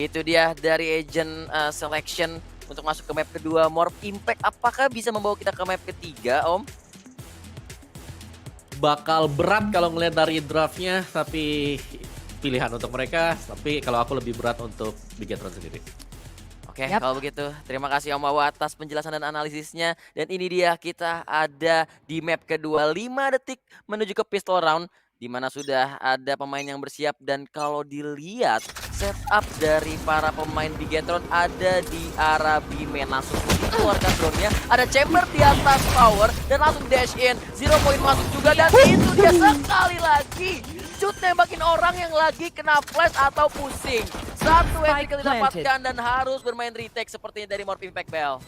Itu dia dari agent selection untuk masuk ke map kedua. Morph Impact apakah bisa membawa kita ke map ketiga, Om? Bakal berat kalau ngelihat dari draftnya, tapi pilihan untuk mereka. Tapi kalau aku lebih berat untuk Bigetron sendiri. Oke, Yap. kalau begitu terima kasih Om Wawa atas penjelasan dan analisisnya. Dan ini dia kita ada di map kedua 5 detik menuju ke pistol round, di mana sudah ada pemain yang bersiap. Dan kalau dilihat setup dari para pemain Bigetron ada di arah B-main. Langsung keluarkan drone-nya, ada chamber di atas tower dan langsung dash in. 0 point masuk juga dan itu dia sekali lagi shoot nembakin orang yang lagi kena flash atau pusing. Satu epic didapatkan dan harus bermain retake sepertinya dari Morph Impact Bell.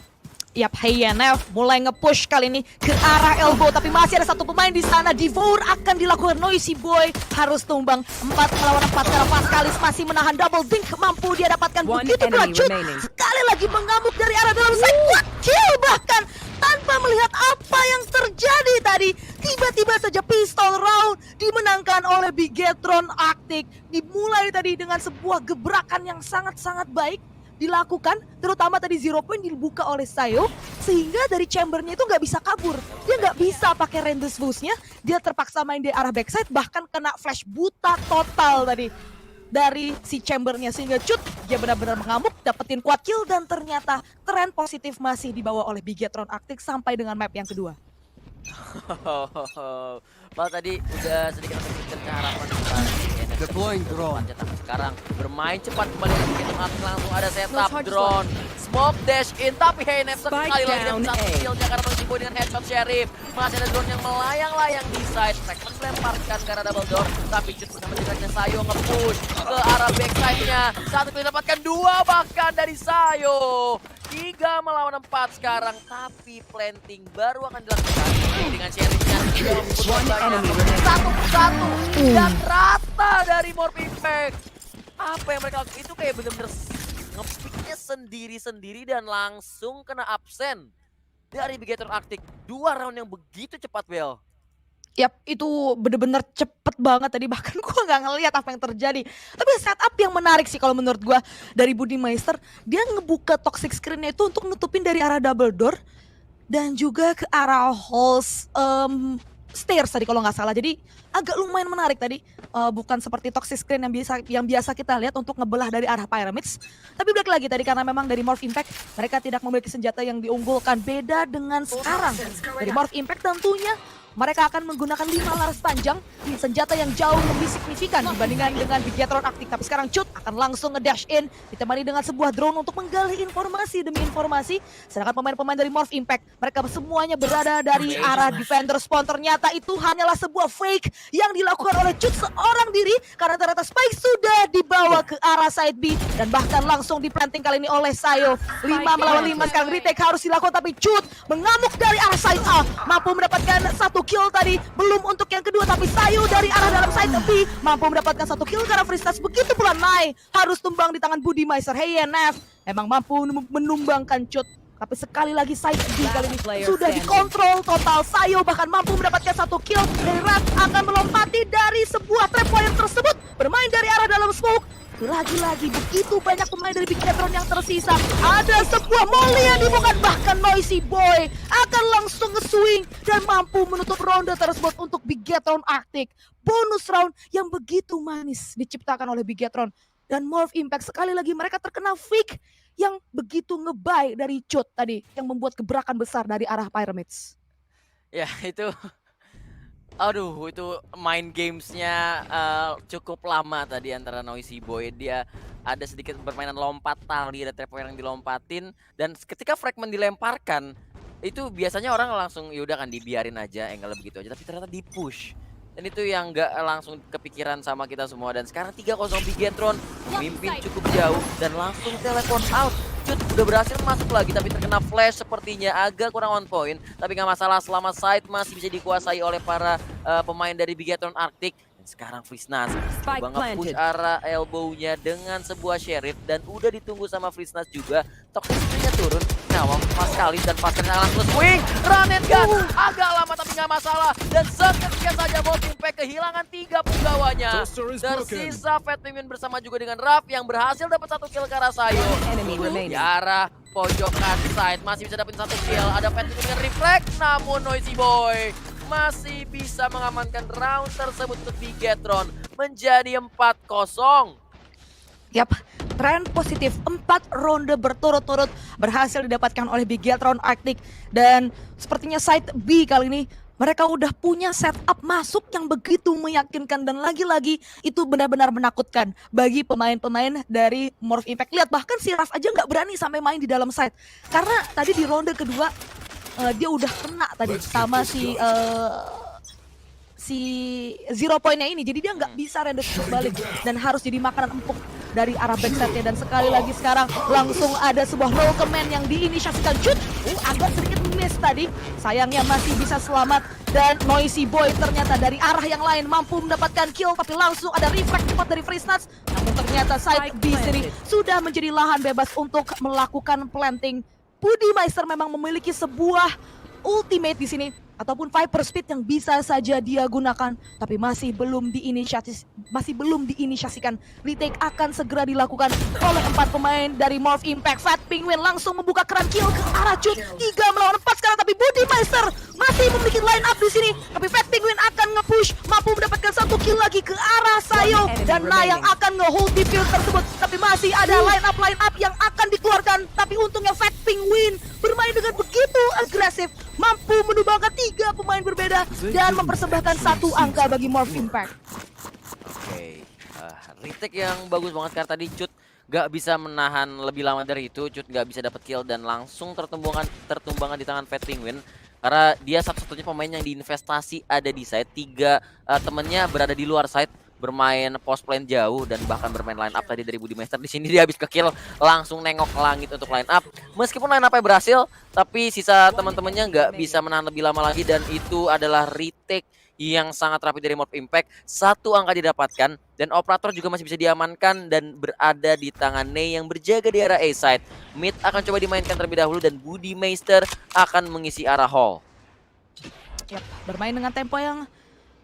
Yap, HNF mulai nge-push kali ini ke arah elbow, tapi masih ada satu pemain di sana. Devour akan dilakukan. Noisy Boy harus tumbang 4 melawan 4 karena Pascalis masih menahan double dink. Mampu dia dapatkan begitu beracun. Sekali lagi mengamuk dari arah dalam side. What kill bahkan tanpa melihat apa yang terjadi tadi. Tiba-tiba saja pistol round dimenangkan oleh Bigetron Arctic. Dimulai tadi dengan sebuah gebrakan yang sangat-sangat baik dilakukan, terutama tadi 0 point dibuka oleh Sayo, sehingga dari chambernya itu nggak bisa kabur. Dia nggak bisa pakai Rendez Fuse-nya, dia terpaksa main di arah backside, bahkan kena flash buta total tadi dari si chambernya, sehingga cut dia benar-benar mengamuk, dapetin quad kill, dan ternyata tren positif masih dibawa oleh Bigetron Arctic sampai dengan map yang kedua. Malah tadi udah sedikit memberikan keharapan Deploying drone. Tapi sekarang bermain cepat kembali langsung ada setup drone, smoke dash in, tapi HNF sekali lagi dengan satu kill-nya karena Noisy dengan headshot Sheriff. Masih ada drone yang melayang-layang di side, Fragment melemparkan ke arah double door, tapi Cut bersama dengan Sayo nge-push ke arah backside-nya. Satu kill dapatkan, 2 bahkan dari Sayo. 3 melawan 4 sekarang, tapi planting baru akan dilakukan dengan Sheriff-nya. Satu persatu dan rata dari Morph Impact. Apa yang mereka lakukan itu kayak bener-bener nge-picknya sendiri-sendiri dan langsung kena absen dari Bigetron Arctic. 2 round yang begitu cepat, Bel. Yap, itu bener-bener cepet banget tadi, bahkan gua nggak ngelihat apa yang terjadi. Tapi setup yang menarik sih kalau menurut gua dari Budimeister, dia ngebuka toxic screen-nya itu untuk nutupin dari arah double door dan juga ke arah halls stairs tadi kalau nggak salah. Jadi agak lumayan menarik tadi, bukan seperti toxic screen yang biasa kita lihat untuk ngebelah dari arah pyramids. Tapi balik lagi tadi karena memang dari Morph Impact mereka tidak memiliki senjata yang diunggulkan, beda dengan sekarang. Dari Morph Impact tentunya mereka akan menggunakan 5 laras panjang, senjata yang jauh lebih signifikan dibandingkan dengan Bigetron Arctic. Tapi sekarang Cut akan langsung nge-dash in, ditemani dengan sebuah drone untuk menggali informasi demi informasi. Sedangkan pemain-pemain dari Morph Impact, mereka semuanya berada dari arah defender spawn. Ternyata itu hanyalah sebuah fake yang dilakukan oleh Cut seorang diri, karena ternyata Spike sudah dibawa ke arah side B, dan bahkan langsung diplanting kali ini oleh Sayo. 5 melawan 5 sekarang retake harus dilakukan, tapi Cut mengamuk dari arah side A, mampu mendapatkan 1 kill tadi, belum untuk yang kedua, tapi Sayo dari arah dalam side B mampu mendapatkan 1 kill karena Fristas. Begitu pula Nai harus tumbang di tangan Budimeister. HNF memang mampu menumbangkan Cut, tapi sekali lagi side B kali ini sudah dikontrol total. Sayo bahkan mampu mendapatkan 1 kill, dan Rat akan melompati dari sebuah trap wire tersebut, bermain dari arah dalam smoke. Lagi-lagi begitu banyak pemain dari Bigetron yang tersisa. Ada sebuah molly yang dibuka, bahkan Noisy Boy akan langsung nge-swing dan mampu menutup ronde tersebut untuk Bigetron Arctic. Bonus round yang begitu manis diciptakan oleh Bigetron. Dan Morph Impact sekali lagi mereka terkena fake yang begitu ngebuy dari Cut tadi, yang membuat gebrakan besar dari arah Pyramids. Ya itu, aduh itu main gamesnya cukup lama tadi antara Noisy Boy. Dia ada sedikit permainan lompat tali, ada trap yang dilompatin, dan ketika fragment dilemparkan itu biasanya orang langsung yaudah kan dibiarin aja, angle begitu aja, tapi ternyata di push. Dan itu yang nggak langsung kepikiran sama kita semua. Dan sekarang 3-0 Bigetron memimpin cukup jauh dan langsung teleport out. Cut udah berhasil masuk lagi, tapi terkena flash sepertinya, agak kurang on point. Tapi nggak masalah selama side masih bisa dikuasai oleh para pemain dari Bigetron Arctic. Sekarang Frisnas Spike coba nge-push planted. arah elbow-nya dengan sebuah Sheriff dan udah ditunggu sama Frisnas juga. Toxicity-nya turun. Nah, pas kali dan pas kali langsung swing. Run and gun. Agak lama tapi nggak masalah. Dan seketika saja Wolf Impact kehilangan 3 punggawanya. Tersisa Fat Penguin bersama juga dengan Raf yang berhasil dapat 1 kill ke arah Sayo. Enemy remaining. Di arah pojokan side masih bisa dapetin 1 kill. Ada Fat Penguin dengan reflect. Namun Noisy Boy masih bisa mengamankan round tersebut untuk Bigetron menjadi 4-0. Yap, tren positif 4 ronde berturut-turut berhasil didapatkan oleh Bigetron Arctic. Dan sepertinya side B kali ini mereka udah punya setup masuk yang begitu meyakinkan. Dan lagi-lagi itu benar-benar menakutkan bagi pemain-pemain dari Morph Impact. Lihat, bahkan si Raf aja nggak berani sampai main di dalam side. Karena tadi di ronde kedua dia udah kena tadi sama si zero point-nya ini. Jadi dia nggak bisa render shoot balik dan harus jadi makanan empuk dari arah backside-nya. Dan sekali lagi sekarang langsung ada sebuah roll command yang diinisiasikan. Shoot, agak sedikit miss tadi. Sayangnya masih bisa selamat. Dan Noisy Boy ternyata dari arah yang lain mampu mendapatkan kill. Tapi langsung ada reflect cepat dari Frisnas. Namun ternyata side B sendiri sudah menjadi lahan bebas untuk melakukan planting. Budimeister memang memiliki sebuah ultimate di sini ataupun Viper Speed yang bisa saja dia gunakan, tapi masih belum diinisiasikan. Retake akan segera dilakukan oleh 4 pemain dari Morph Impact. Fat Penguin langsung membuka keran kill ke arah Cut. 3 melawan 4 sekarang, tapi Budimeister masih memiliki line up di sini. Tapi Fat Penguin akan nge-push, mampu mendapatkan 1 kill lagi ke arah Sayo. Dan yang akan nge-hold di field tersebut. Tapi masih ada line up yang akan dikeluarkan. Tapi untungnya Fat Penguin bermain dengan begitu agresif, mampu menumbangkan 3 pemain berbeda dan mempersembahkan 1 angka bagi Morph Impact. Oke, retake yang bagus banget karena tadi Cut gak bisa menahan lebih lama dari itu. Cut gak bisa dapat kill dan langsung tertumbangkan di tangan Fat Penguin. Karena dia satu-satunya pemain yang diinvestasi ada di side. 3 temennya berada di luar side, bermain post lane jauh dan bahkan bermain line up tadi dari Budimeister. Di sini dia habis ke kill, langsung nengok ke langit untuk line up. Meskipun line up-nya berhasil, tapi sisa teman-temannya nggak bisa menahan lebih lama lagi dan itu adalah retake yang sangat rapi dari Morph Impact. 1 angka didapatkan dan operator juga masih bisa diamankan dan berada di tangan Ney yang berjaga di arah A side. Mid akan coba dimainkan terlebih dahulu dan Budimeister akan mengisi arah hall. Yap, bermain dengan tempo yang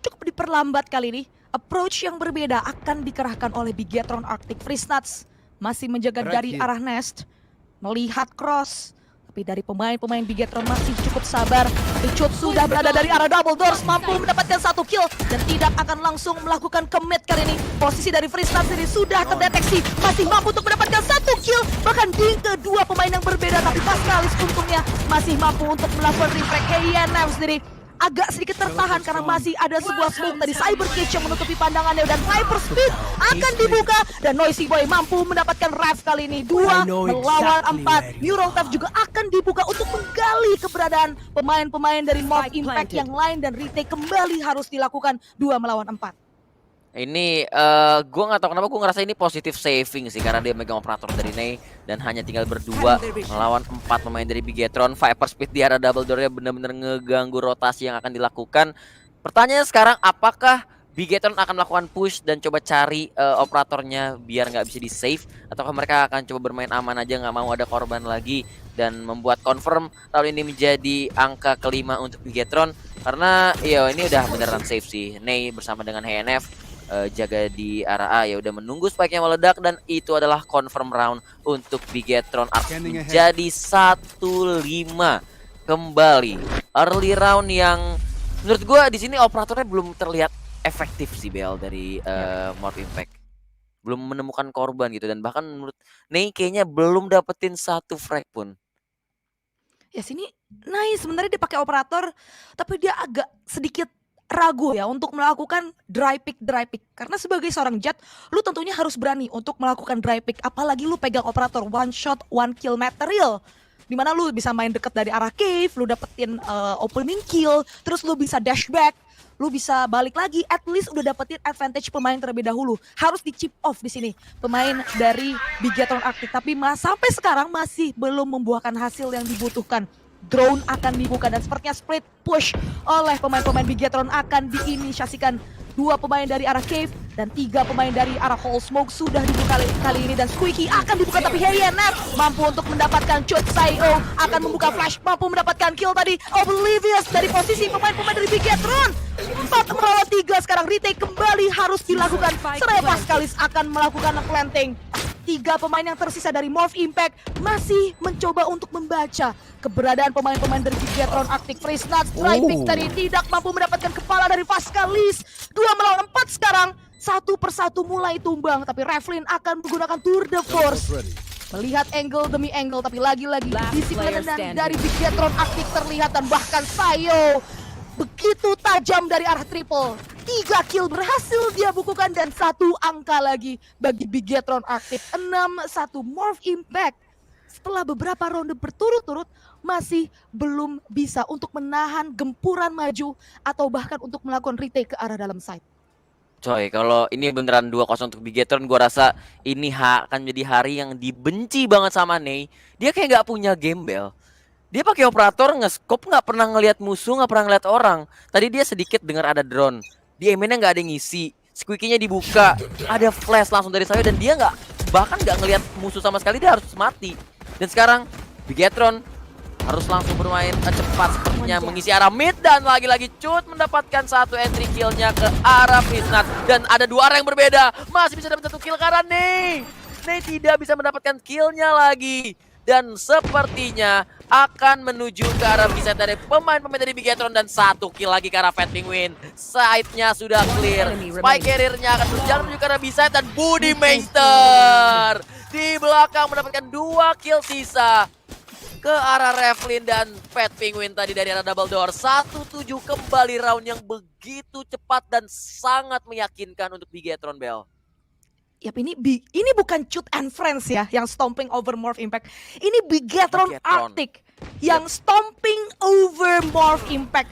cukup diperlambat kali ini. Approach yang berbeda akan dikerahkan oleh Bigetron Arctic. Frisnuts masih menjaga dari arah nest, melihat cross. Tapi dari pemain-pemain Bigetron masih cukup sabar. Cut sudah berada dari arah double doors, mampu mendapatkan 1 kill dan tidak akan langsung melakukan commit kali ini. Posisi dari Frisnuts ini sudah terdeteksi, masih mampu untuk mendapatkan 1 kill. Bahkan di kedua pemain yang berbeda, tapi Pascalis untungnya masih mampu untuk melakukan reflect. KNF sendiri agak sedikit tertahan karena masih ada sebuah smoke dari Cyber Cage yang menutupi pandangannya dan Hyper Speed akan dibuka dan Noisy Boy mampu mendapatkan rev kali ini 2 melawan 4. Neural Theft juga akan dibuka untuk menggali keberadaan pemain-pemain dari Morph Impact yang lain dan retake kembali harus dilakukan 2 melawan 4. Ini gue nggak tahu kenapa gue ngerasa ini positif saving sih karena dia megang operator dari Ney dan hanya tinggal berdua melawan 4 pemain dari Bigetron. Viper Speed di arah double door-nya benar-benar ngeganggu rotasi yang akan dilakukan. Pertanyaannya sekarang, apakah Bigetron akan melakukan push dan coba cari operatornya biar nggak bisa di save, ataukah mereka akan coba bermain aman aja nggak mau ada korban lagi dan membuat confirm lalu ini menjadi angka kelima untuk Bigetron karena ya ini udah beneran safe sih. Ney bersama dengan HNF jaga di arah A ya udah menunggu spike-nya meledak dan itu adalah confirm round untuk Bigetron Arctic menjadi 1-5 kembali. Early round yang menurut gua di sini operatornya belum terlihat efektif sih Bel dari Morph Impact. Belum menemukan korban gitu dan bahkan menurut Ney kayaknya belum dapetin 1 frag pun. Ya sini nice sebenarnya dia pakai operator tapi dia agak sedikit ragu ya untuk melakukan dry pick karena sebagai seorang jet lu tentunya harus berani untuk melakukan dry pick apalagi lu pegang operator one shot one kill material dimana lu bisa main deket dari arah cave, lu dapetin opening kill, terus lu bisa dash back, lu bisa balik lagi, at least udah dapetin advantage pemain terlebih dahulu. Harus di chip off di sini pemain dari Bigetron Arctic tapi sampai sekarang masih belum membuahkan hasil yang dibutuhkan. Drone akan dibuka dan sepertinya split push oleh pemain-pemain Bigetron akan diinisiasikan 2 pemain dari arah Cave dan 3 pemain dari arah Hall Smoke sudah dibuka kali ini, dan Squeaky akan dibuka tapi HNF mampu untuk mendapatkan Chut. Sayo akan membuka flash, mampu mendapatkan kill tadi. Oblivious dari posisi pemain-pemain dari Bigetron. 4 melawan 3 sekarang, retake kembali harus dilakukan. Seraya Pascalis akan melakukan planting. 3 pemain yang tersisa dari Morph Impact masih mencoba untuk membaca keberadaan pemain-pemain dari Bigetron. Arctic Freeze Nuts, Driving tadi tidak mampu mendapatkan kepala dari Pascalis. 2 melawan 4 sekarang, satu persatu mulai tumbang, tapi Revlin akan menggunakan Tour de Force. Melihat angle demi angle, tapi lagi-lagi disiplin dari Bigetron Arctic terlihat, dan bahkan Sayo begitu tajam dari arah triple. 3 kill berhasil dia bukukan dan 1 angka lagi bagi Bigetron Arctic. 6-1 Morph Impact setelah beberapa ronde berturut-turut masih belum bisa untuk menahan gempuran maju atau bahkan untuk melakukan retake ke arah dalam side. Coy, kalau ini beneran 2-0 untuk Bigetron, gua rasa ini akan menjadi hari yang dibenci banget sama Ney. Dia kayak nggak punya gembel. Dia pakai operator nge-scope, nggak pernah ngelihat musuh, nggak pernah ngelihat orang. Tadi dia sedikit dengar ada drone. Di nya nggak ada yang ngisi. Squeaky-nya dibuka, ada flash langsung dari Sayo, dan dia bahkan nggak ngelihat musuh sama sekali, dia harus mati. Dan sekarang Bigetron harus langsung bermain cepat sepertinya mengisi arah mid, dan lagi-lagi Chut mendapatkan 1 entry kill-nya ke arah Fisnat, dan ada 2 arah yang berbeda. Masih bisa dapat 1 kill karena Ney tidak bisa mendapatkan kill-nya lagi, dan sepertinya akan menuju ke arah bisa dari pemain-pemain dari Bigetron, dan 1 kill lagi ke arah Fat Penguin. Side-nya sudah clear, spy carrier-nya akan berjalan menuju ke arah bisa, dan Budimeister di belakang mendapatkan 2 kill sisa ke arah Revlin dan Fat Penguin tadi dari arah double door. 1-7 kembali round yang begitu cepat dan sangat meyakinkan untuk Bigetron, Bel. Yap, ini bukan Chut and Friends ya yang stomping over Morph Impact. Ini Bigetron Arctic yang stomping over Morph Impact.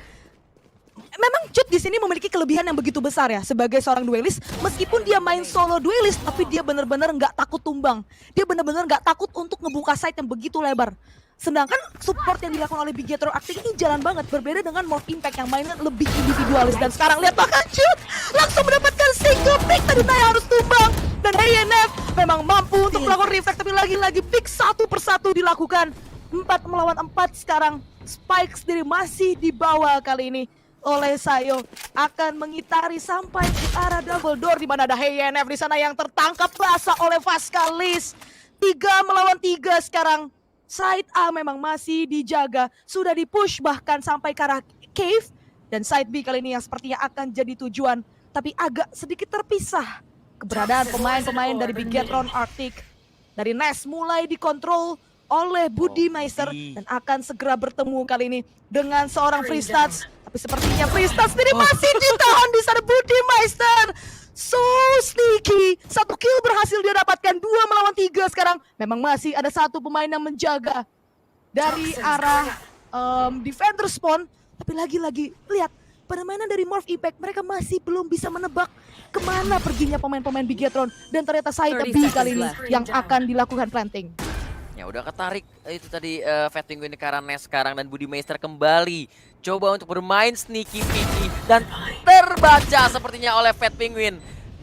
Memang Chut di sini memiliki kelebihan yang begitu besar ya sebagai seorang duelist. Meskipun dia main solo duelist, tapi dia benar-benar nggak takut tumbang. Dia benar-benar nggak takut untuk ngebuka site yang begitu lebar. Sedangkan support yang dilakukan oleh Bigetron Arctic ini jalan banget, berbeda dengan Morph Impact yang mainnya lebih individualis. Dan sekarang lihat bahkan Chut langsung mendapatkan single pick, tadi Naya harus tumbang. Dan HNF memang mampu untuk melakukan reflect, tapi lagi-lagi pick satu persatu dilakukan. 4 melawan 4 sekarang, Spike sendiri masih dibawa kali ini oleh Sayo, akan mengitari sampai ke arah double door, di mana ada HNF di sana yang tertangkap basah oleh Pascalis. 3 melawan 3 sekarang. Side A memang masih dijaga, sudah dipush bahkan sampai ke arah Cave, dan side B kali ini yang sepertinya akan jadi tujuan, tapi agak sedikit terpisah keberadaan pemain-pemain dari Bigetron Arctic. Dari Ness mulai dikontrol oleh Budimeister dan akan segera bertemu kali ini dengan seorang Freestats, tapi sepertinya Freestats sendiri masih ditahan di sana. Budimeister so sneaky, 1 kill berhasil dia dapatkan. 2 melawan 3 sekarang. Memang masih ada 1 pemain yang menjaga dari arah defender spawn, tapi lagi-lagi lihat permainan dari Morph Impact, mereka masih belum bisa menebak kemana perginya pemain-pemain Bigetron, dan ternyata side B kali ini yang akan dilakukan planting. Ya udah ketarik itu tadi Fat Penguin ke arah Ness sekarang, dan Budimeister kembali coba untuk bermain sneaky dan terbaca sepertinya oleh Fat Penguin.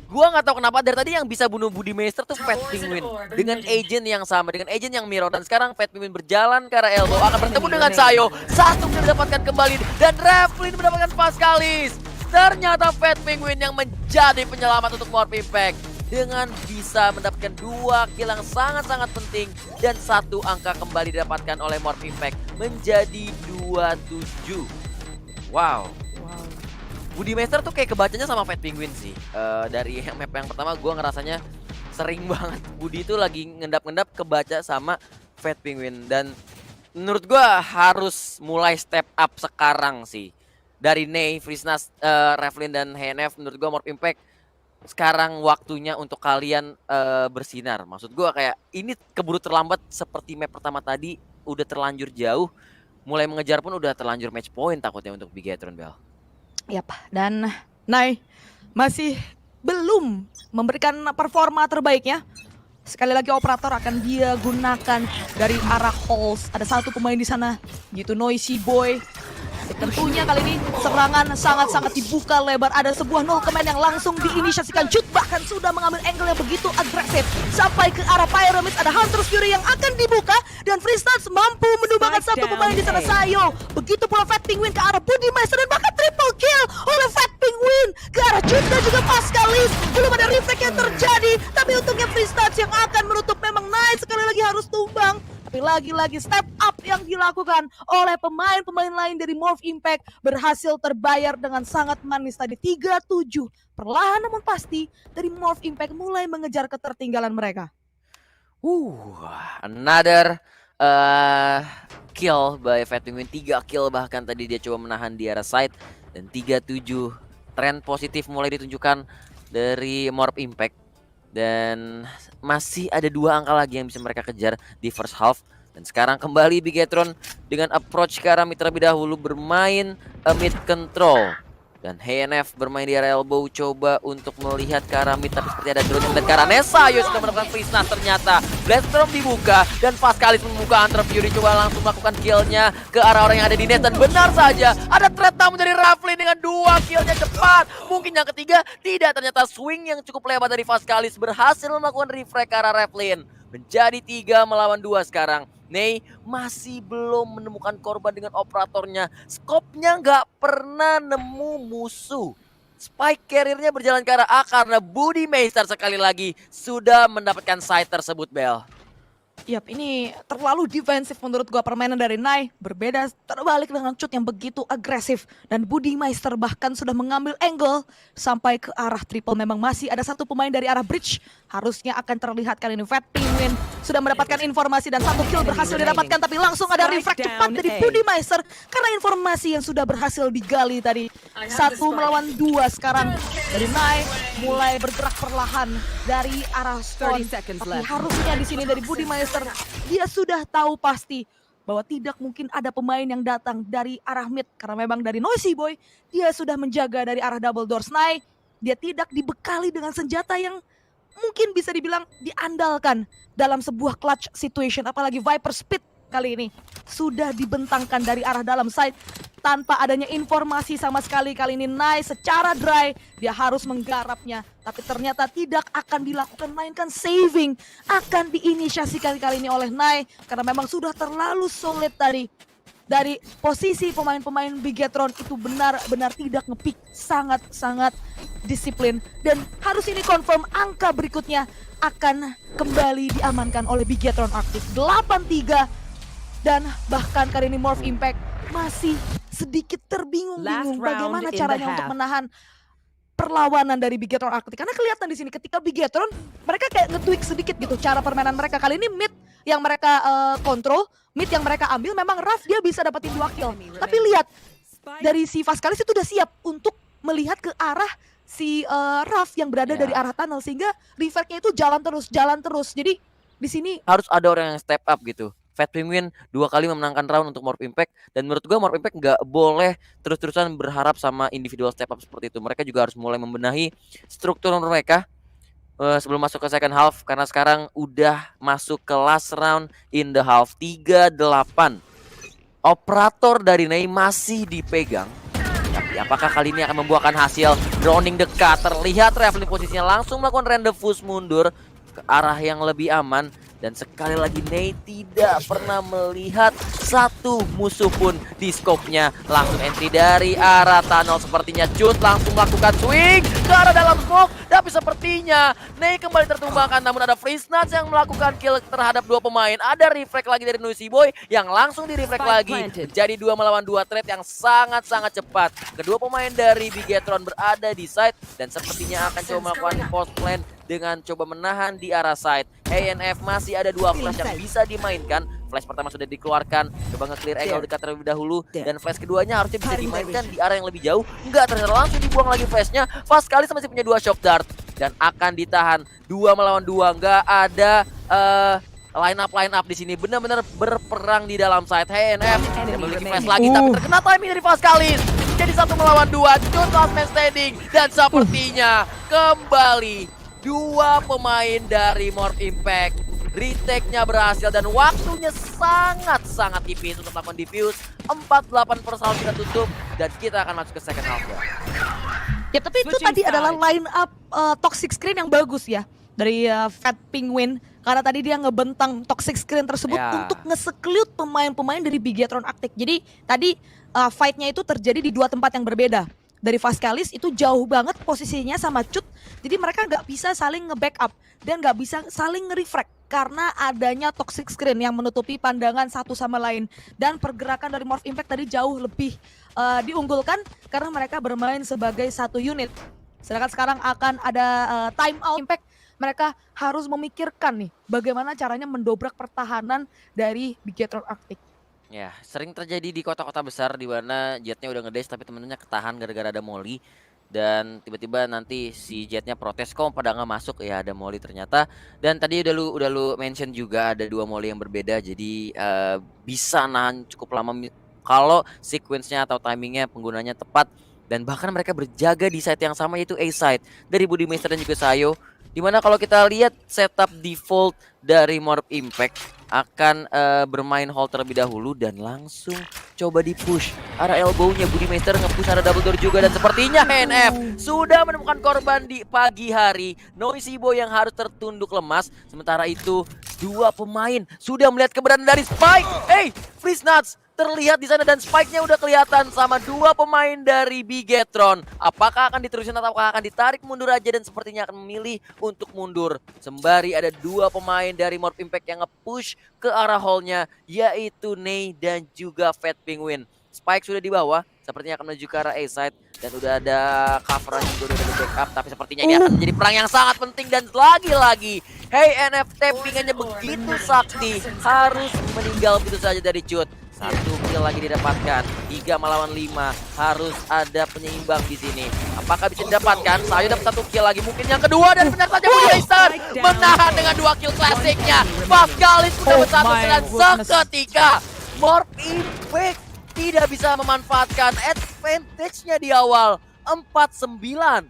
Gua nggak tahu kenapa dari tadi yang bisa bunuh Budimeister tuh Fat Penguin dengan agent yang sama, dengan agent yang mirror, dan sekarang Fat Penguin berjalan ke arah elbow akan bertemu dengan Sayo. 1 kill didapatkan kembali dan Revlin mendapatkan Pascalis. Ternyata Fat Penguin yang menjadi penyelamat untuk Morph Impact dengan bisa mendapatkan 2 kill yang sangat-sangat penting, dan 1 angka kembali didapatkan oleh Morph Impact menjadi 27. Wow. Budimeister tuh kayak kebacanya sama Fat Penguin sih. Dari map yang pertama gue ngerasanya sering banget Budi itu lagi ngendap-ngendap kebaca sama Fat Penguin, dan menurut gue harus mulai step up sekarang sih. Dari Ney, Frisnas, Revlin dan HNF, menurut gue Morph Impact sekarang waktunya untuk kalian bersinar. Maksud gue kayak ini keburu terlambat seperti map pertama tadi, udah terlanjur jauh. Mulai mengejar pun udah terlanjur match point takutnya untuk Bigetron, Bel. Yap, dan Nai masih belum memberikan performa terbaiknya. Sekali lagi operator akan dia gunakan dari arah halls. Ada 1 pemain di sana, gitu Noisy Boy. Tentunya kali ini serangan sangat-sangat dibuka lebar. Ada sebuah nol command yang langsung diinisiasikan. Jut bahkan sudah mengambil angle yang begitu agresif. Sampai ke arah Pyramids ada Hunter's Fury yang akan dibuka. Dan Freestars mampu menumbangkan satu pemain di sana, Sayo. Begitu pula Fat Penguin ke arah Budimeister dan bahkan triple kill oleh Fat Penguin ke arah Jut dan juga Pascalis. Belum ada reflect yang terjadi. Tapi untungnya Freestars yang akan menutup. Memang nice sekali lagi harus tumbang. Tapi lagi-lagi step up yang dilakukan oleh pemain-pemain lain dari Morph Impact berhasil terbayar dengan sangat manis tadi 3-7. Perlahan namun pasti dari Morph Impact mulai mengejar ketertinggalan mereka. Another kill by Fat Penguin. 3 kill bahkan tadi dia coba menahan di arah side. Dan 3-7 tren positif mulai ditunjukkan dari Morph Impact. Dan masih ada 2 angka lagi yang bisa mereka kejar di first half. Dan sekarang kembali Bigetron dengan approach ke arah mid terlebih dahulu, bermain mid control. Dan HNF bermain di area elbow, coba untuk melihat ke arah mid, tapi seperti ada drone yang melihat ke arah Nessa. Yo sudah mendapatkan Freeze. Ternyata Blaststorm dibuka dan Pascalis membuka Hunter Fury, coba langsung melakukan killnya ke arah orang yang ada di net. Dan benar saja ada threat namun dari Raflin dengan 2 killnya cepat. Mungkin yang ketiga tidak, ternyata swing yang cukup lebar dari Pascalis berhasil melakukan refrag ke arah Raflin. Menjadi 3 melawan 2 sekarang. Ney masih belum menemukan korban dengan operatornya. Skopnya nggak pernah nemu musuh. Spike carrier-nya berjalan ke arah A karena Budimeister sekali lagi sudah mendapatkan side tersebut, Bel. Yap, ini terlalu defensif menurut gua permainan dari Nai. Berbeda terbalik dengan Cut yang begitu agresif. Dan Budimeister bahkan sudah mengambil angle sampai ke arah triple. Memang masih ada satu pemain dari arah bridge. Harusnya akan terlihat kali ini. Fat Penguin sudah mendapatkan informasi dan 1 kill berhasil didapatkan. Tapi langsung ada refract cepat dari Budimeister. Karena informasi yang sudah berhasil digali tadi. 1 melawan 2 sekarang dari Nai. Mulai bergerak perlahan dari arah spawn. Tapi harusnya di sini dari Budimeister, dia sudah tahu pasti bahwa tidak mungkin ada pemain yang datang dari arah mid. Karena memang dari Noisy Boy, dia sudah menjaga dari arah double doors. Nai, dia tidak dibekali dengan senjata yang mungkin bisa dibilang diandalkan dalam sebuah clutch situation. Apalagi Viper Speed kali ini sudah dibentangkan dari arah dalam side. Tanpa adanya informasi sama sekali kali ini Nai secara dry dia harus menggarapnya. Tapi ternyata tidak akan dilakukan, melainkan saving akan diinisiasikan kali ini oleh Nai. Karena memang sudah terlalu solid tadi. Dari posisi pemain-pemain Bigetron itu benar-benar tidak ngepick. Sangat-sangat disiplin. Dan harus ini confirm angka berikutnya akan kembali diamankan oleh Bigetron aktif. 8-3. Dan bahkan kali ini Morph Impact masih sedikit terbingung-bingung bagaimana caranya untuk menahan perlawanan dari Bigetron Arctic. Karena kelihatan di sini ketika Bigetron mereka kayak nge-tweak sedikit gitu cara permainan mereka. Kali ini mid yang mereka kontrol, mid yang mereka ambil memang Raf dia bisa dapetin 2 kill. Tapi lihat dari si Pascalis itu udah siap untuk melihat ke arah si Raf yang berada dari arah tunnel sehingga reflect-nya itu jalan terus. Jadi di sini harus ada orang yang step up gitu. Fat Penguin 2 kali memenangkan round untuk Morph Impact. Dan menurut gue Morph Impact nggak boleh terus-terusan berharap sama individual step up seperti itu. Mereka juga harus mulai membenahi struktur mereka sebelum masuk ke second half. Karena sekarang udah masuk ke last round in the half. 3-8. Operator dari Ney masih dipegang. Tapi apakah kali ini akan membuahkan hasil? Drowning dekat. Terlihat Raveling posisinya langsung melakukan rendezvous mundur ke arah yang lebih aman. Dan sekali lagi Ney tidak pernah melihat satu musuh pun di scope-nya. Langsung entry dari arah tunnel sepertinya. Jut langsung melakukan swing ke arah dalam smoke. Tapi sepertinya Ney kembali tertumbangkan. Namun ada Freeze Nuts yang melakukan kill terhadap 2 pemain. Ada reflect lagi dari Noisy Boy yang langsung di reflect lagi. Jadi 2 melawan 2 trade yang sangat-sangat cepat. Kedua pemain dari Bigetron berada di side. Dan sepertinya akan coba melakukan post plan dengan coba menahan di arah side. ANF masih ada 2 flash yang bisa dimainkan. Flash pertama sudah dikeluarkan, coba nge-clear angle dekat terlebih dahulu. Dan flash keduanya harusnya bisa dimainkan di arah yang lebih jauh. Enggak, ternyata langsung dibuang lagi flashnya. Pascalis masih punya 2 shock dart. Dan akan ditahan 2 melawan 2. Enggak ada line up di sini. Benar-benar berperang di dalam side. HNF dan memiliki flash lagi, tapi terkena timing dari Pascalis. Jadi 1 melawan 2. Jut last man standing. Dan sepertinya kembali 2 pemain dari Morph Impact. Retake-nya berhasil dan waktunya sangat sangat tipis untuk melakukan defuse. 48% kita tutup dan kita akan masuk ke second half ya. Ya tapi itu tadi adalah line up toxic screen yang bagus ya dari Fat Penguin, karena tadi dia ngebentang toxic screen tersebut untuk nge-seclude pemain-pemain dari Bigetron Arctic. Jadi tadi fight-nya itu terjadi di dua tempat yang berbeda. Dari Vascalis itu jauh banget posisinya sama Cut, jadi mereka nggak bisa saling nge-backup dan nggak bisa saling nge-refract karena adanya toxic screen yang menutupi pandangan satu sama lain. Dan pergerakan dari Morph Impact tadi jauh lebih diunggulkan karena mereka bermain sebagai satu unit. Sedangkan sekarang akan ada time out Impact, mereka harus memikirkan nih bagaimana caranya mendobrak pertahanan dari Bigetron Arctic. Ya, sering terjadi di kota-kota besar di mana Jetnya udah ngedash tapi temennya ketahan gara-gara ada Molly. Dan tiba-tiba nanti si Jetnya protes, kok pada nggak masuk, ya ada Molly ternyata. Dan tadi udah lu mention juga ada dua Molly yang berbeda, jadi bisa nahan cukup lama kalau sequence-nya atau timingnya penggunanya tepat. Dan bahkan mereka berjaga di site yang sama, yaitu A site dari Budimaster dan juga Sayo. Dimana kalau kita lihat setup default dari Morph Impact akan bermain hold terlebih dahulu dan langsung coba di-push arah elbow-nya. Budimaster nge-push arah double door juga, dan sepertinya HNF sudah menemukan korban di pagi hari. Noisy Boy yang harus tertunduk lemas. Sementara itu dua pemain sudah melihat keberadaan dari Spike. Freeze Nuts terlihat di sana dan spike-nya udah kelihatan sama dua pemain dari Bigetron. Apakah akan diterusin atau akan ditarik mundur aja, dan sepertinya akan memilih untuk mundur. Sembari ada dua pemain dari Morph Impact yang nge-push ke arah hall-nya, yaitu Ney dan juga Fat Penguin. Spike sudah di bawah, sepertinya akan menuju ke arah A side dan udah ada cover juga, udah ada backup, tapi sepertinya ini akan menjadi perang yang sangat penting. Dan lagi-lagi NF tappingannya begitu sakti, harus meninggal begitu saja dari Cut. Satu kill lagi didapatkan, 3 melawan 5, harus ada penyeimbang di sini. Apakah bisa didapatkan? Sayo dapat satu kill lagi, mungkin yang kedua, dan benar saja Budimaster menahan dengan 2 kill klasiknya. Vascalis sudah bersatu dan seketika Morph Impact tidak bisa memanfaatkan advantage-nya di awal. 4-9.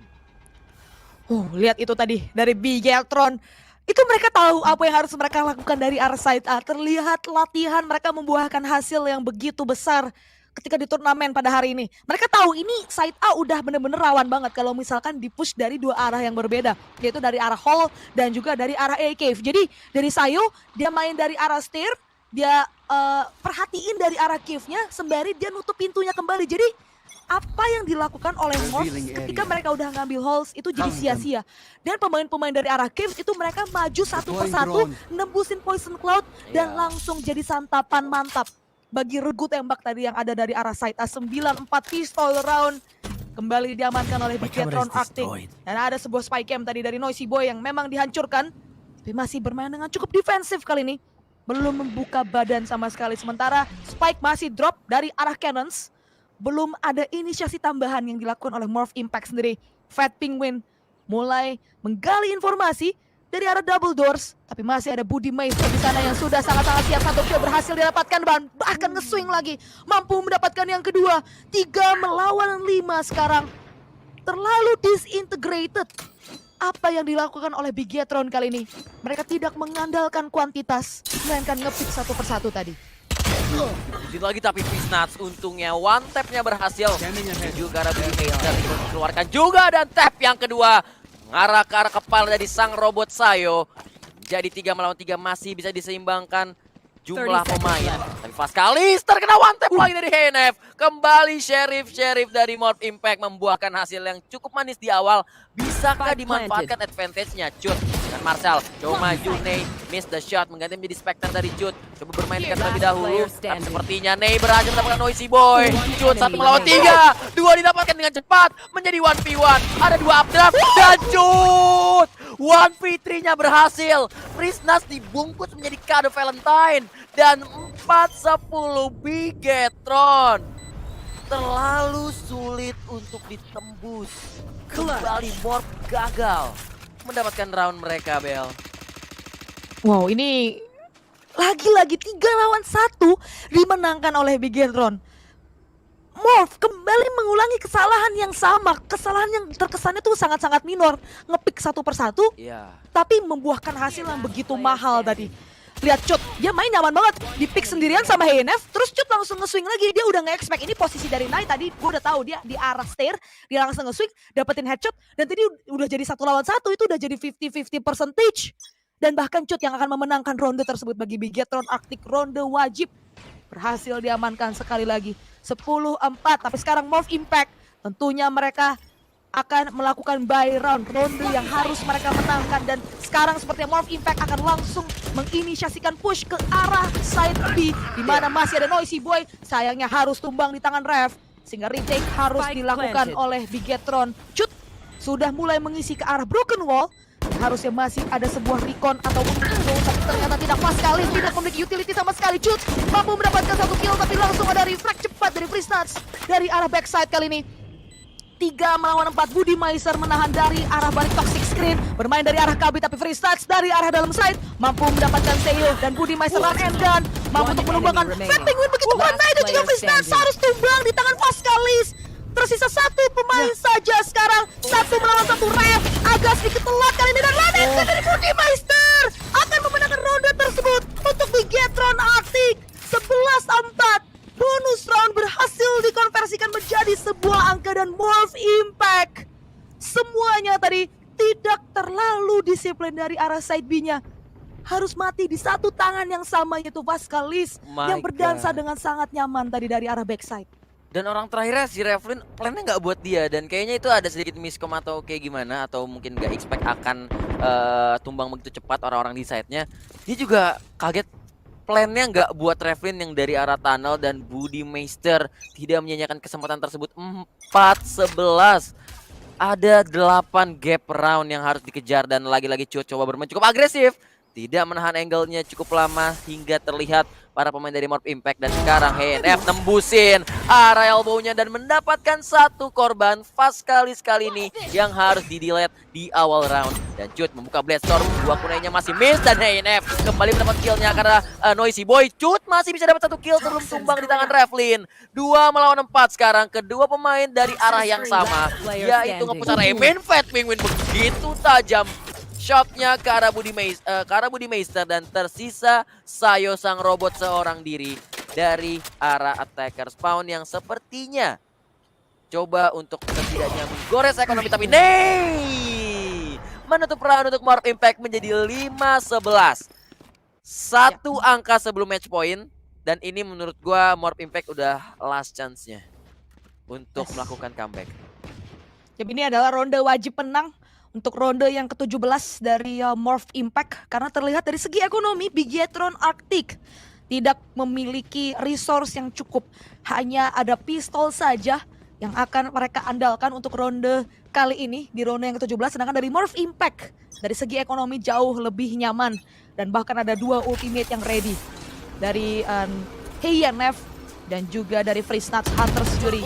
Lihat itu tadi dari Bigetron. Itu mereka tahu apa yang harus mereka lakukan dari arah side A. Terlihat latihan mereka membuahkan hasil yang begitu besar ketika di turnamen pada hari ini. Mereka tahu ini side A udah bener-bener rawan banget kalau misalkan di-push dari dua arah yang berbeda. Yaitu dari arah hall dan juga dari arah A cave. Jadi dari Sayo, dia main dari arah stair, dia perhatiin dari arah cave-nya, sembari dia nutup pintunya kembali. Jadi apa yang dilakukan oleh Morph ketika mereka udah ngambil halls itu jadi sia-sia. Dan pemain-pemain dari arah cave itu mereka maju satu persatu, nembusin poison cloud, dan langsung jadi santapan mantap bagi regu tembak tadi yang ada dari arah side A. 9-4 pistol round kembali diamankan oleh Bigetron Arctic. Dan ada sebuah spy cam tadi dari Noisy Boy yang memang dihancurkan, tapi masih bermain dengan cukup defensif kali ini. Belum membuka badan sama sekali. Sementara Spike masih drop dari arah cannons. Belum ada inisiasi tambahan yang dilakukan oleh Morph Impact sendiri. Fat Penguin mulai menggali informasi dari arah double doors, tapi masih ada Budimaster di sana yang sudah sangat-sangat siap. Satu kill berhasil didapatkan, bahkan nge-swing lagi, mampu mendapatkan yang kedua. 3 melawan 5 sekarang. Terlalu disintegrated. Apa yang dilakukan oleh Bigetron kali ini? Mereka tidak mengandalkan kuantitas, melainkan nge-pick satu persatu tadi. Lanjut lagi tapi Freeze Nuts untungnya one tap-nya berhasil. Juga arah Budimaster dikeluarkan juga, dan tap yang kedua mengarah ke arah kepala dari sang robot Sayo. Jadi 3 melawan 3 masih bisa diseimbangkan jumlah pemain. Tapi Vascalis terkena one tap lagi dari HNF. Kembali Sheriff dari Morph Impact membuahkan hasil yang cukup manis di awal. Bisakah dimanfaatkan advantage-nya Cut dan Marcel? Coba maju, Ney miss the shot, mengganti menjadi Spectre dari Cut. Coba bermain dekat terlebih dahulu, tapi sepertinya Ney berhasil mendapatkan Noisy Boy. Cut 1 melawan 3, 2 didapatkan dengan cepat menjadi 1v1. Ada 2 updraft dan Cut 1v3-nya berhasil. Freeze Nuts dibungkus menjadi kado Valentine dan 4-10 Bigetron. Terlalu sulit untuk ditembus. Kembali Morph gagal mendapatkan round mereka, Bel. Wow, ini lagi-lagi 3 lawan 1 dimenangkan oleh Bigetron. Morph kembali mengulangi kesalahan yang sama. Kesalahan yang terkesannya tuh sangat-sangat minor. Ngepick satu persatu, tapi membuahkan hasil yang begitu mahal tadi. Lihat Cut, dia main nyaman banget. Di pick sendirian sama HNF, terus Cut langsung nge-swing lagi. Dia udah nge-expect ini posisi dari Nai tadi. Gue udah tahu dia di arah stair, dia langsung nge-swing, dapetin headshot. Dan tadi udah jadi 1 lawan 1, itu udah jadi 50-50 percentage. Dan bahkan Cut yang akan memenangkan ronde tersebut bagi Bigetron Arctic, ronde wajib. Berhasil diamankan sekali lagi. 10-4, tapi sekarang Morph Impact. Tentunya mereka akan melakukan buy round ronde yang harus mereka menangkan, dan sekarang sepertinya Morph Impact akan langsung menginisiasikan push ke arah side B di mana masih ada Noisy Boy, sayangnya harus tumbang di tangan Ref sehingga retake harus dilakukan oleh Bigetron. Cut sudah mulai mengisi ke arah Broken Wall, harusnya masih ada sebuah recon atau tapi ternyata tidak pas sekali, tidak memiliki utility sama sekali. Cut mampu mendapatkan 1 kill tapi langsung ada reflect cepat dari Freestats dari arah backside kali ini. 3 melawan 4, Budi Maiser menahan dari arah balik toxic screen, bermain dari arah KB tapi Freestats dari arah dalam side mampu mendapatkan Seo, dan Budi Maiser run and gun mampu untuk menumbangkan Fat Penguin. Begitu mana itu juga Freestats harus tumbang di tangan Pascalis. Tersisa 1 pemain saja sekarang, 1 melawan 1 Ref, agak sedikit telat kali ini, dan run and gun dari Budi Maiser akan memenangkan ronde tersebut untuk Bigetron Arctic. 11-4. Bonus round berhasil dikonversikan menjadi sebuah angka, dan Morph Impact semuanya tadi tidak terlalu disiplin dari arah side B-nya. Harus mati di satu tangan yang sama, yaitu Pascalis yang berdansa dengan sangat nyaman tadi dari arah backside. Dan orang terakhirnya si Revlin, plannya nggak buat dia, dan kayaknya itu ada sedikit miskom atau kayak gimana, atau mungkin nggak expect akan tumbang begitu cepat orang-orang di side-nya. Dia juga kaget plannya nggak buat Revlin yang dari arah tunnel, dan Budi Meister tidak menyanyikan kesempatan tersebut. 4-11. Ada 8 gap round yang harus dikejar, dan lagi-lagi coba bermain cukup agresif. Tidak menahan angle-nya cukup lama hingga terlihat para pemain dari Morph Impact, dan sekarang HNF nembusin arah elbow-nya dan mendapatkan 1 korban. Pascalis kali ini yang harus di-delete di awal round, dan Cut membuka Blade Storm, 2 kunainya masih miss, dan HNF kembali mendapat kill-nya karena Noisy Boy. Cut masih bisa dapat 1 kill sebelum tumbang di tangan Revlin. 2 melawan 4 sekarang, kedua pemain dari arah yang sama, yaitu nge-push arah main. Fat Penguin begitu tajam shotnya ke arah Budi Meister, dan tersisa Sayo sang robot seorang diri dari arah attacker spawn yang sepertinya coba untuk setidaknya menggores ekonomi, tapi menutup round untuk Morph Impact menjadi 5-11. 1 angka sebelum match point, dan ini menurut gua Morph Impact udah last chance-nya untuk melakukan comeback. Jadi ini adalah ronde wajib menang untuk ronde yang ke-17 dari Morph Impact, karena terlihat dari segi ekonomi Bigetron Arctic tidak memiliki resource yang cukup. Hanya ada pistol saja yang akan mereka andalkan untuk ronde kali ini di ronde yang ke-17, sedangkan dari Morph Impact dari segi ekonomi jauh lebih nyaman, dan bahkan ada 2 ultimate yang ready dari HNF dan juga dari Freestats Hunters Fury.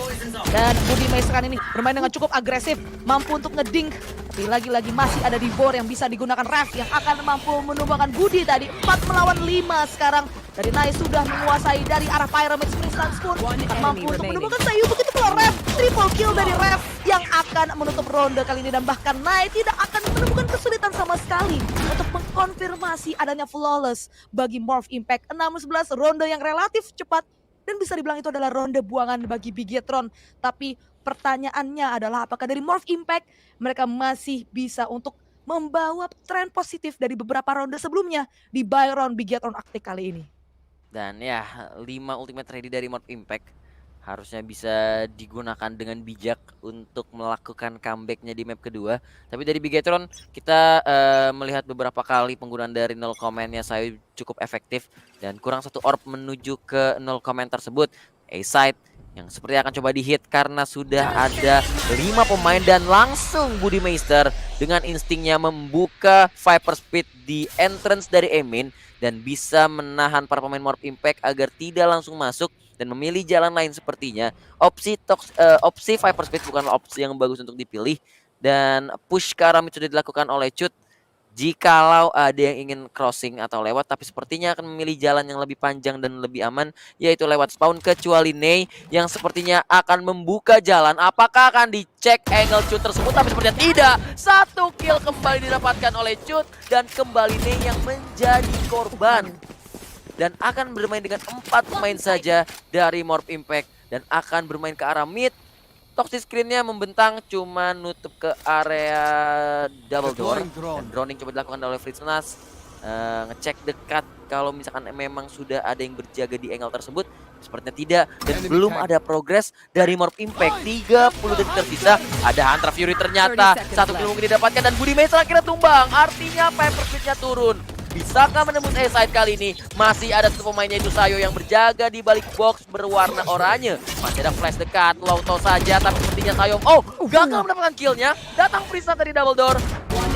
Dan Budi Meister ini bermain dengan cukup agresif, mampu untuk ngedink, tapi lagi-lagi masih ada Divor yang bisa digunakan Ref yang akan mampu menumbangkan Budi tadi. 4 melawan 5 sekarang, dari Nai sudah menguasai dari arah Pyramids. Freestats pun mampu untuk menumbangkan Sayu. Begitu pula Ref, triple kill dari Ref yang akan menutup ronde kali ini, dan bahkan Nai tidak akan menemukan kesulitan sama sekali untuk mengkonfirmasi adanya flawless bagi Morph Impact. 6-11, ronde yang relatif cepat, dan bisa dibilang itu adalah ronde buangan bagi Bigetron. Tapi pertanyaannya adalah apakah dari Morph Impact mereka masih bisa untuk membawa tren positif dari beberapa ronde sebelumnya di buy round Bigetron Arctic kali ini. Dan ya, 5 ultimate ready dari Morph Impact harusnya bisa digunakan dengan bijak untuk melakukan comebacknya di map kedua. Tapi dari Bigetron kita melihat beberapa kali penggunaan dari 0 comment-nya saya cukup efektif, dan kurang 1 orb menuju ke 0 comment tersebut. A-side yang seperti akan coba di-hit karena sudah ada 5 pemain, dan langsung Budi Meister dengan instingnya membuka Viper Speed di entrance dari Emin, dan bisa menahan para pemain Morph Impact agar tidak langsung masuk dan memilih jalan lain. Sepertinya opsi Viper Speed bukanlah opsi yang bagus untuk dipilih, dan push ke arah mid sudah dilakukan oleh Cut. Jikalau ada yang ingin crossing atau lewat, tapi sepertinya akan memilih jalan yang lebih panjang dan lebih aman, yaitu lewat spawn, kecuali Ney yang sepertinya akan membuka jalan. Apakah akan dicek angle Cut tersebut? Tapi sepertinya tidak. 1 kill kembali didapatkan oleh Cut dan kembali Ney yang menjadi korban. Dan akan bermain dengan 4 pemain saja dari Morph Impact dan akan bermain ke arah mid. Toxic screen-nya membentang, cuma nutup ke area double door. Dan droning coba dilakukan oleh Fritznas. Ngecek dekat kalau misalkan memang sudah ada yang berjaga di angle tersebut. Sepertinya tidak, dan belum ada progres dari Morph Impact. 30 detik tersisa, ada Hunter Fury ternyata. 1 kill mungkin didapatkan dan Budi Maestro akhirnya tumbang. Artinya Pepper Speed-nya turun. Bisakah menembus A-side kali ini? Masih ada satu pemainnya, itu Sayo yang berjaga di balik box berwarna oranye. Masih ada flash dekat, Lauto saja, tapi sepertinya Sayo gagal mendapatkan killnya. Datang Frieza dari double door,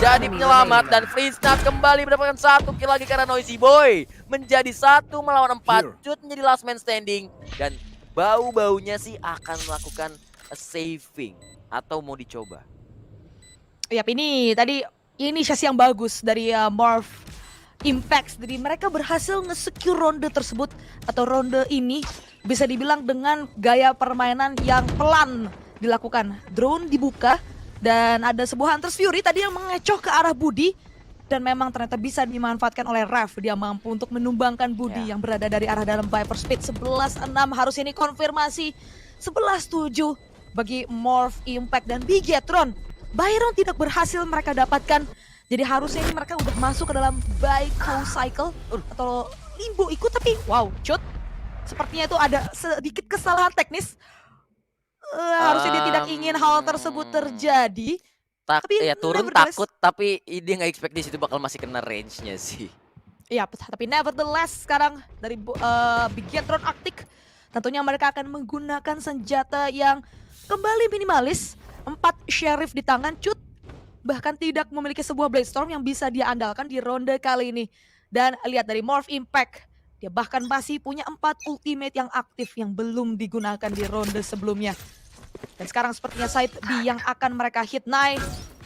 jadi penyelamat, dan Frieza kembali mendapatkan 1 kill lagi karena Noisy Boy. Menjadi 1 melawan 4, Cut menjadi last man standing. Dan bau-baunya sih akan melakukan saving atau mau dicoba. Yap, ini tadi inisiasi yang bagus dari Morph Impact. Jadi mereka berhasil nge-secure ronde tersebut atau ronde ini bisa dibilang dengan gaya permainan yang pelan dilakukan. Drone dibuka dan ada sebuah Hunter's Fury tadi yang mengecoh ke arah Budi dan memang ternyata bisa dimanfaatkan oleh Ref. Dia mampu untuk menumbangkan Budi yang berada dari arah dalam Viper Speed. 11-6 harus ini konfirmasi. 11-7 bagi Morph Impact dan Bigetron. Byron tidak berhasil mereka dapatkan. Jadi harusnya ini mereka udah masuk ke dalam Baiko Cycle atau Limbo ikut, tapi wow, Cut sepertinya itu ada sedikit kesalahan teknis. Harusnya dia tidak ingin hal tersebut terjadi. Tapi ya turun takut, tapi dia nggak expect di situ bakal masih kena range-nya sih. Iya, tapi nevertheless sekarang dari Bigetron Arctic tentunya mereka akan menggunakan senjata yang kembali minimalis. 4 Sheriff di tangan, Cut bahkan tidak memiliki sebuah Blade Storm yang bisa dia andalkan di ronde kali ini. Dan lihat dari Morph Impact, dia bahkan masih punya 4 ultimate yang aktif yang belum digunakan di ronde sebelumnya. Dan sekarang sepertinya side B yang akan mereka hit. Nai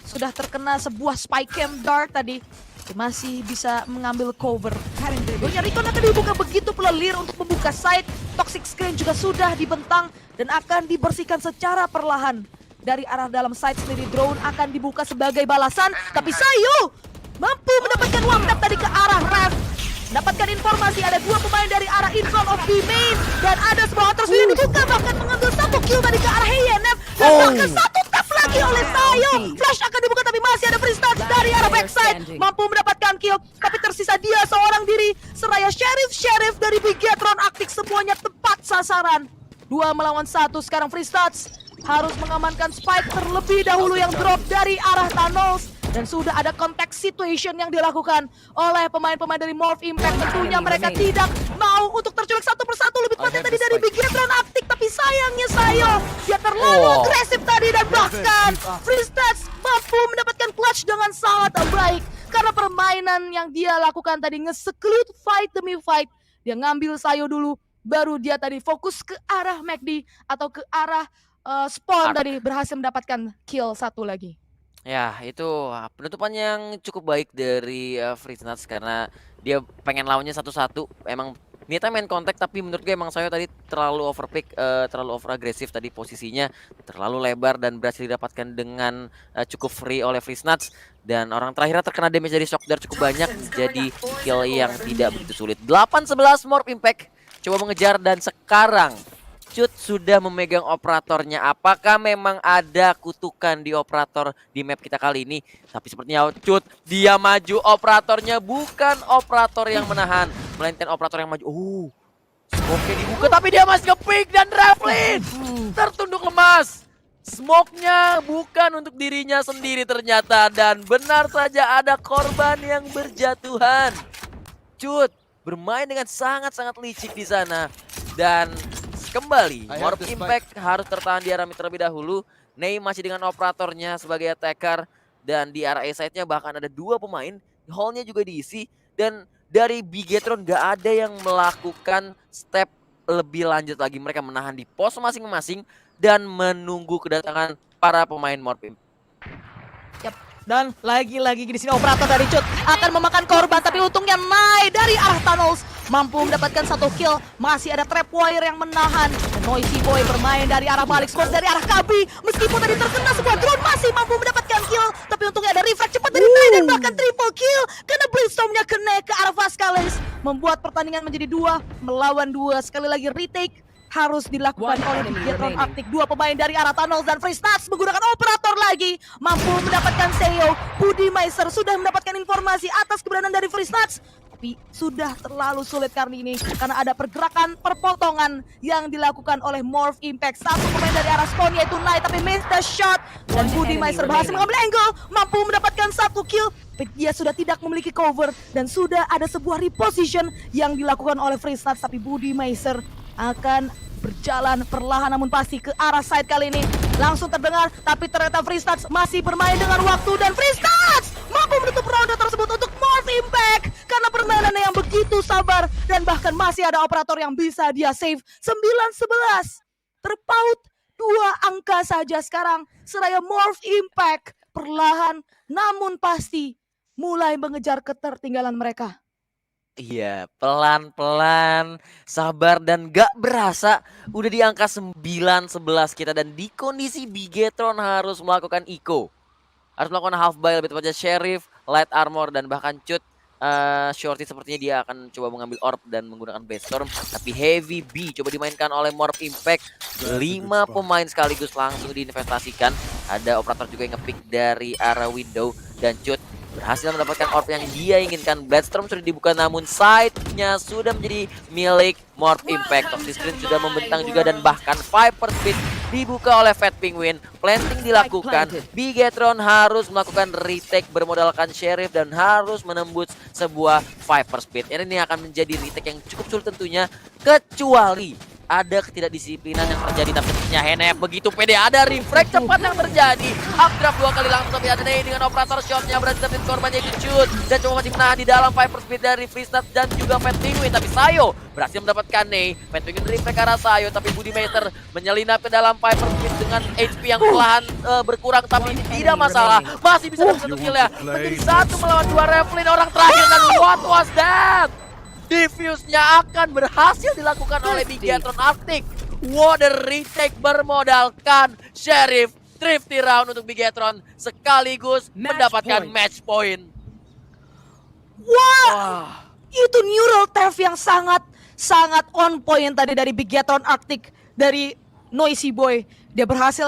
sudah terkena sebuah spike cam dart tadi. Dia masih bisa mengambil cover. Gonya Recon akan dibuka begitu pelelir untuk membuka side. Toxic Screen juga sudah dibentang dan akan dibersihkan secara perlahan. Dari arah dalam side sendiri, drone akan dibuka sebagai balasan. Tapi Sayo mampu mendapatkan one tap tadi ke arah Ref. Mendapatkan informasi ada 2 pemain dari arah in front of the main. Dan ada sebuah Hunter's Fury yang dibuka, bahkan mengambil 1 kill tadi ke arah HNF. Dan bahkan 1 tap lagi oleh Sayo. Flash akan dibuka tapi masih ada free start dari arah backside. Mampu mendapatkan kill, tapi tersisa dia seorang diri. Seraya Sheriff dari Bigetron Arctic, semuanya tepat sasaran. 2 melawan 1 sekarang free starts. Harus mengamankan spike terlebih dahulu yang drop dari arah Thanos. Dan sudah ada contact situation yang dilakukan oleh pemain-pemain dari Morph Impact. Tentunya mereka tidak mau untuk terculik satu persatu. Lebih tepatnya tadi dari Bigetron Arctic. Tapi sayangnya Sayo, dia terlalu agresif tadi. Dan bahkan Free Stats mampu mendapatkan clutch dengan sangat baik. Karena permainan yang dia lakukan tadi nge-seclude fight demi fight. Dia ngambil Sayo dulu, baru dia tadi fokus ke arah McD atau ke arah Spawn tadi, berhasil mendapatkan kill 1 lagi. Ya, itu penutupan yang cukup baik dari Fritznuts karena dia pengen lawannya satu-satu. Emang niatnya main kontak, tapi menurut gue emang saya tadi terlalu overpick, terlalu over agresif tadi posisinya, terlalu lebar dan berhasil didapatkan dengan cukup free oleh Fritznuts. Dan orang terakhirnya terkena damage dari shock dart cukup banyak, jadi kill yang tidak begitu sulit. 8-11 Morph Impact coba mengejar dan sekarang Cut sudah memegang operatornya. Apakah memang ada kutukan di operator di map kita kali ini? Tapi sepertinya Cut, dia maju, operatornya bukan operator yang menahan, melainkan operator yang maju. Smoke-nya dibuka tapi dia masih nge-pick dan Raflin tertunduk lemas. Smoke-nya bukan untuk dirinya sendiri ternyata, dan benar saja ada korban yang berjatuhan. Cut bermain dengan sangat-sangat licik di sana. Dan kembali, Morph Impact harus tertahan di arah mid terlebih dahulu. Ney masih dengan operatornya sebagai attacker. Dan di arah A-side-nya bahkan ada 2 pemain. Hall-nya juga diisi. Dan dari Bigetron gak ada yang melakukan step lebih lanjut lagi. Mereka menahan di pos masing-masing dan menunggu kedatangan para pemain Morph Impact. Dan lagi-lagi di sini operator dari Cut akan memakan korban, tapi untungnya Nai dari arah tunnels mampu mendapatkan 1 kill. Masih ada Trapwire yang menahan. Dan Noisy Boy bermain dari arah balik squad dari arah Kabi. Meskipun tadi terkena sebuah drone masih mampu mendapatkan kill, tapi untungnya ada reflect cepat dari Nai dan bahkan triple kill karena Brimstone-nya kena ke arah Vascales, membuat pertandingan menjadi 2 melawan 2. Sekali lagi retake harus dilakukan oleh Bigetron Arctic. 2 pemain dari arah tunnels dan Free Stats menggunakan operator lagi mampu mendapatkan Seo. Budi Meiser sudah mendapatkan informasi atas keberadaan dari Free Stats, tapi sudah terlalu sulit kali ini karena ada pergerakan perpotongan yang dilakukan oleh Morph Impact. 1 pemain dari arah spawn yaitu Nai, tapi missed the shot dan Budi Meiser berhasil mengambil angle, mampu mendapatkan 1 kill. Dia sudah tidak memiliki cover dan sudah ada sebuah reposition yang dilakukan oleh Free Stats, tapi Budi Meiser akan berjalan perlahan namun pasti ke arah side kali ini. Langsung terdengar, tapi ternyata Free Stats masih bermain dengan waktu dan Free Stats mampu menutup ronde tersebut untuk Morph Impact karena permainannya yang begitu sabar dan bahkan masih ada operator yang bisa dia save. 9-11 terpaut 2 angka saja sekarang. Seraya Morph Impact perlahan namun pasti mulai mengejar ketertinggalan mereka. Iya, pelan-pelan, sabar dan gak berasa udah di angka 9-11 kita, dan di kondisi Bigetron harus melakukan eco. Harus melakukan half buy, lebih tepatnya Sheriff, Light Armor, dan bahkan Cut. Shorty sepertinya dia akan coba mengambil orb dan menggunakan Base Storm, tapi Heavy B coba dimainkan oleh Morph Impact. 5 pemain sekaligus langsung diinvestasikan. Ada operator juga yang ngepick dari arah window, dan Cut berhasil mendapatkan orb yang dia inginkan. Bloodstorm sudah dibuka namun side-nya sudah menjadi milik Morph Impact. Toxic Screen sudah membentang juga dan bahkan Viper Speed dibuka oleh Fat Penguin. Planting dilakukan. Bigetron harus melakukan retake bermodalkan Sheriff dan harus menembus sebuah Viper Speed. Ini akan menjadi retake yang cukup sulit tentunya, kecuali ada ketidakdisiplinan yang terjadi. Tapi tentunya Henep begitu pede, ada reflect cepat yang terjadi. Updraft 2 kali langsung, tapi ada Ney dengan operator shotnya berhasil dapetin korbannya di shoot dan coba masih menahan di dalam Viper Speed dari Free Stats dan juga Fat Penguin. Tapi Sayo berhasil mendapatkan Ney. Fat Penguin reflect ke arah Sayo, tapi Budi Meister menyelinap ke dalam Viper Speed dengan HP yang perlahan berkurang, tapi tidak masalah, masih bisa dapat 1 kill ya. Menjadi 1 melawan 2 Revlin orang terakhir, dan what was that? Diffuse-nya akan berhasil dilakukan oleh Bigetron Arctic. What a retake bermodalkan Sheriff. Thrifty round untuk Bigetron sekaligus mendapatkan match point. Wah, itu neural theft yang sangat on point tadi dari Bigetron Arctic, dari Noisy Boy. Dia berhasil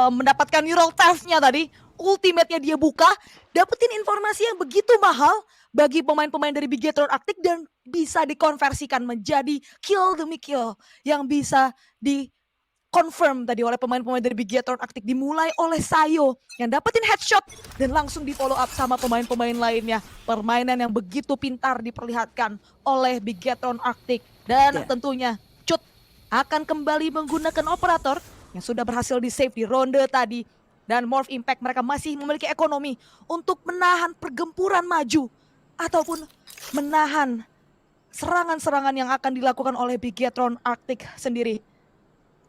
mendapatkan neural theft-nya tadi. Ultimate-nya dia buka, dapetin informasi yang begitu mahal bagi pemain-pemain dari Bigetron Arctic dan bisa dikonversikan menjadi kill demi kill yang bisa di-confirm tadi oleh pemain-pemain dari Bigetron Arctic. Dimulai oleh Sayo yang dapetin headshot dan langsung di follow up sama pemain-pemain lainnya. Permainan yang begitu pintar diperlihatkan oleh Bigetron Arctic. Dan tentunya Cut akan kembali menggunakan operator yang sudah berhasil di-save di ronde tadi. Dan Morph Impact mereka masih memiliki ekonomi untuk menahan pergempuran maju ataupun menahan serangan-serangan yang akan dilakukan oleh Bigetron Arctic sendiri.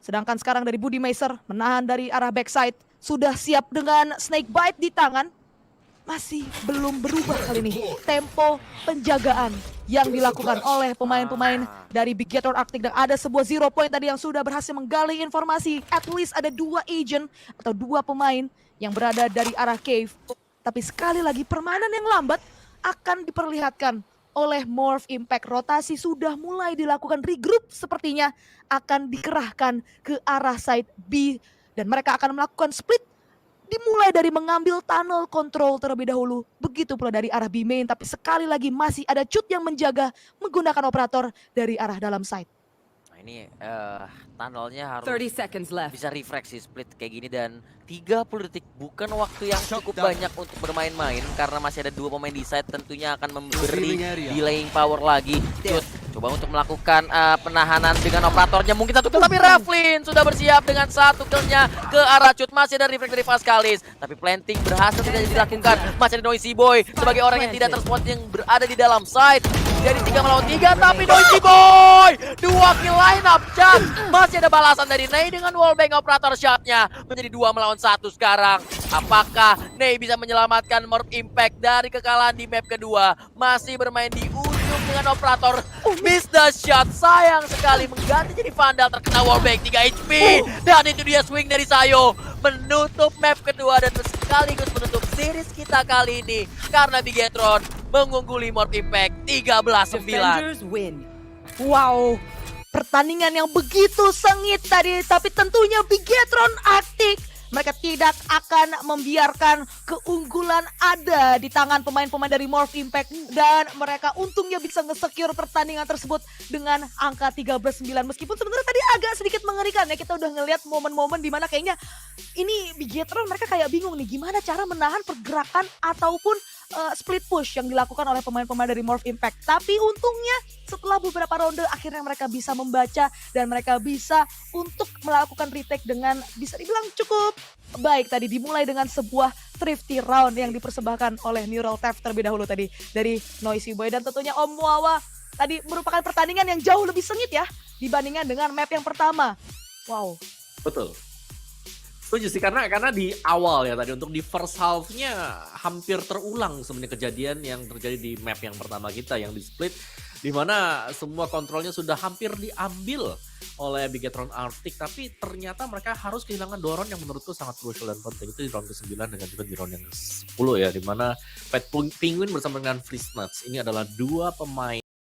Sedangkan sekarang dari Budi Meiser menahan dari arah backside, sudah siap dengan Snake Bite di tangan. Masih belum berubah kali ini tempo penjagaan yang dilakukan oleh pemain-pemain dari Bigetron Arctic. Dan ada sebuah 0 point tadi yang sudah berhasil menggali informasi. At least ada 2 agent atau 2 pemain yang berada dari arah cave. Tapi sekali lagi permainan yang lambat akan diperlihatkan oleh Morph Impact. Rotasi sudah mulai dilakukan, regroup sepertinya akan dikerahkan ke arah side B. Dan mereka akan melakukan split. Dimulai dari mengambil tunnel control terlebih dahulu. Begitu pula dari arah B main. Tapi sekali lagi masih ada Cut yang menjaga menggunakan operator dari arah dalam side. Nah ini tunnelnya harus 30 seconds left. bisa refreksi split kayak gini, dan 30 detik bukan waktu yang cukup banyak untuk bermain-main karena masih ada 2 pemain di side, tentunya akan memberi delaying power lagi. Cut coba untuk melakukan penahanan dengan operatornya, mungkin 1 kill, tapi Revlin sudah bersiap dengan 1 killnya ke arah Cut. Masih ada reflect dari Vascales, tapi planting berhasil tidak dilakukan. Masih ada Noisy Boy sebagai orang yang tidak terspot yang berada di dalam side. Jadi 3 melawan 3, tapi Noisy Boy 2 mewakili lineup Chan. Masih ada balasan dari Ney dengan wallbang operator shotnya. Menjadi 2 melawan 1 sekarang. Apakah Ney bisa menyelamatkan Morph Impact dari kekalahan di map kedua? Masih bermain di ujung dengan operator. Miss the shot. Sayang sekali mengganti jadi Vandal, terkena wallbang 3 HP. Dan itu dia swing dari Sayo. Menutup map kedua dan sekaligus menutup series kita kali ini. Karena Bigetron mengungguli Morph Impact 13-9. Defenders win. Wow, pertandingan yang begitu sengit tadi, tapi tentunya Bigetron Arctic mereka tidak akan membiarkan keunggulan ada di tangan pemain-pemain dari Morph Impact, dan mereka untungnya bisa nge-secure pertandingan tersebut dengan angka 13-9. Meskipun sebenarnya tadi agak sedikit mengerikan ya, kita udah ngelihat momen-momen dimana kayaknya ini Bigetron mereka kayak bingung nih gimana cara menahan pergerakan ataupun split push yang dilakukan oleh pemain-pemain dari Morph Impact. Tapi untungnya setelah beberapa ronde akhirnya mereka bisa membaca dan mereka bisa untuk melakukan retake dengan bisa dibilang cukup baik tadi. Dimulai dengan sebuah thrifty round yang dipersembahkan oleh Neural Theft terlebih dahulu tadi dari Noisy Boy, dan tentunya Om Wawa tadi merupakan pertandingan yang jauh lebih sengit ya dibandingkan dengan map yang pertama. Wow. Betul. Setuju sih, karena di awal ya tadi untuk di first half-nya hampir terulang sebenarnya kejadian yang terjadi di map yang pertama kita yang di split, di mana semua kontrolnya sudah hampir diambil oleh Bigetron Arctic, tapi ternyata mereka harus kehilangan 2 round yang menurutku sangat crucial dan penting. Itu di round ke-9 dengan juga di round yang ke-10 ya, di mana Pet Penguin bersama dengan Freeze Nuts ini adalah 2 pemain